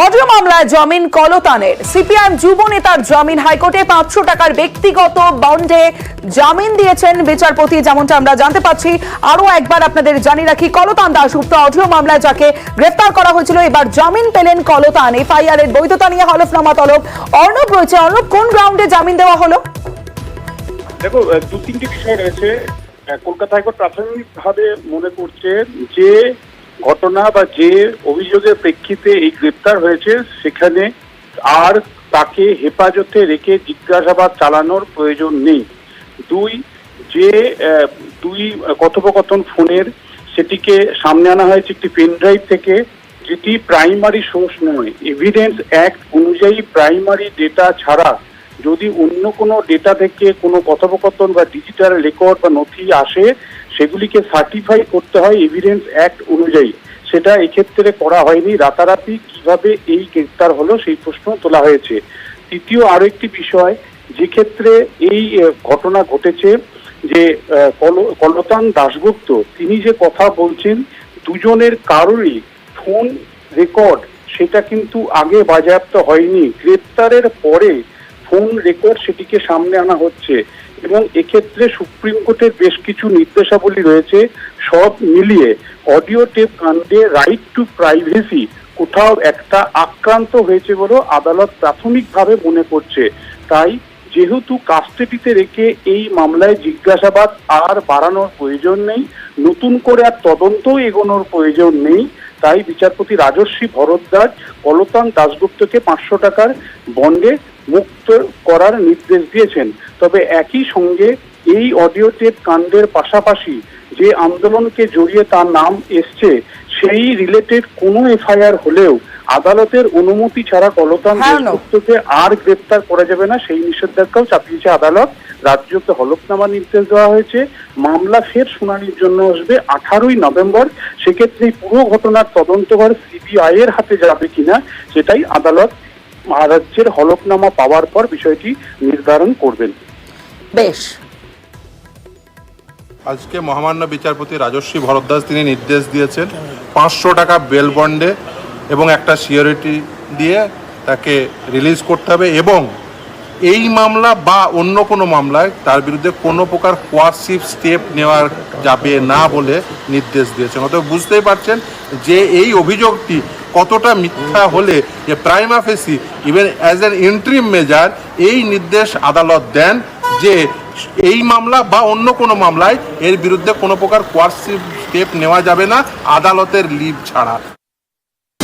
Audio মামলায় জামিন কলতানের। CPIM যুব নেতার জামিন হাইকোর্টে 500 টাকার ব্যক্তিগত বন্ডে জামিন দিয়েছেন বিচারপতি, যেমনটা আমরা জানতে পাচ্ছি। আরো একবার আপনাদের জানিয়ে রাখি, কলতান দাশগুপ্ত অডিও মামলায় যাকে গ্রেফতার করা হয়েছিল, এবার জামিন পেলেন কলতান। এফআইআর এর বৈধতা নিয়ে হলফনামা তলব। অর্ণব রয়েছে। অর্ণব, কোন গ্রাউন্ডে জামিন দেওয়া হলো? দেখো, দু তিনটি বিষয় রয়েছে। কলকাতা হাইকোর্ট প্রাথমিকভাবে মনে করছে যে ঘটনা বা যে অভিযোগের প্রেক্ষিতে এই গ্রেপ্তার হয়েছে সেখানে আর তাকে হেফাজতে রেখে জিজ্ঞাসাবাদ চালানোর প্রয়োজন নেই। দুই কথোপকথন ফোনের সেটিকে সামনে আনা হয়েছে একটি পেন ড্রাইভ থেকে, যেটি প্রাইমারি সোর্স নয়। এভিডেন্স অ্যাক্ট অনুযায়ী প্রাইমারি ডেটা ছাড়া যদি অন্য কোনো ডেটা থেকে কোনো কথোপকথন বা ডিজিটাল রেকর্ড বা নথি আসে, সেগুলিকে সার্টিফাই করতে হয় এভিডেন্স অ্যাক্ট অনুযায়ী। সেটা এক্ষেত্রে করা হয়নি। রাতারাতি কিভাবে এই গ্রেপ্তার হলো সেই প্রশ্ন তোলা হয়েছে। তৃতীয় আরো একটি বিষয়, যে ক্ষেত্রে এই ঘটনা ঘটেছে, যে কলতান দাশগুপ্ত তিনি যে কথা বলছেন, দুজনের কারোরই ফোন রেকর্ড সেটা কিন্তু আগে বাজেয়াপ্ত হয়নি। গ্রেপ্তারের পরে ফোন রেকর্ড সেটিকে সামনে আনা হচ্ছে এবং এক্ষেত্রে সুপ্রিম কোর্টের বেশ কিছু নির্দেশাবলী রয়েছে। সব মিলিয়ে অডিও টেপ কাণ্ডে রাইট টু প্রাইভেসি কোথাও একটা আক্রান্ত হয়েছে বলে আদালত প্রাথমিকভাবে মনে করছে। তাই যেহেতু কাস্টডিতে রেখে এই মামলায় জিজ্ঞাসাবাদ আর বাড়ানোর প্রয়োজন নেই, নতুন করে আর তদন্ত এগোনোর প্রয়োজন নেই, তাই বিচারপতি রাজস্বী ভরদ্বাজ কলতান দাশগুপ্তকে 500 টাকার বন্ডে মুক্ত করার নির্দেশ দিয়েছেন। তবে একই সঙ্গে এই অডিও টেপ কাণ্ডের পাশাপাশি যে আন্দোলনকে জড়িয়ে তার নাম এসছে, সেই রিলেটেড কোনো এফআইআর হলেও আদালতের অনুমতি ছাড়া কলতান দাশগুপ্তকে আর গ্রেপ্তার করা যাবে না, সেই নিষেধাজ্ঞাও চাপিয়েছে আদালত। রাজ্যকে হলফনামা নির্দেশ দেওয়া হয়েছে। মামলা ফের শুনানির জন্য আসবে 18ই নভেম্বর। সেক্ষেত্রে পুরো ঘটনার তদন্তভার সিবিআই এর হাতে যাবে কিনা সেটাই আদালত রাজ্যের হলফনামা পাওয়ার পর বিষয়টি নির্ধারণ করবেন। বেশ, আজকে মহামান্য বিচারপতি রাজস্বী ভরদ্বাজ তিনি নির্দেশ দিয়েছেন 500 টাকা বেল বন্ডে এবং একটা সিকিউরিটি দিয়ে তাকে রিলিজ করতে হবে, এবং এই মামলা বা অন্য কোনো মামলায় তার বিরুদ্ধে কোনো প্রকার কোয়ার্সিভ স্টেপ নেওয়া যাবে না বলে নির্দেশ দিয়েছেন। অতএব বুঝতেই পারছেন যে এই অভিযোগটি কতটা মিথ্যা হলে যে prima ফেসি even as an interim measure এই নির্দেশ আদালত দেন যে এই মামলা বা অন্য কোনো মামলায় এর বিরুদ্ধে কোনো প্রকার কোয়ার্সিভ স্টেপ নেওয়া যাবে না আদালতের লিভ ছাড়া।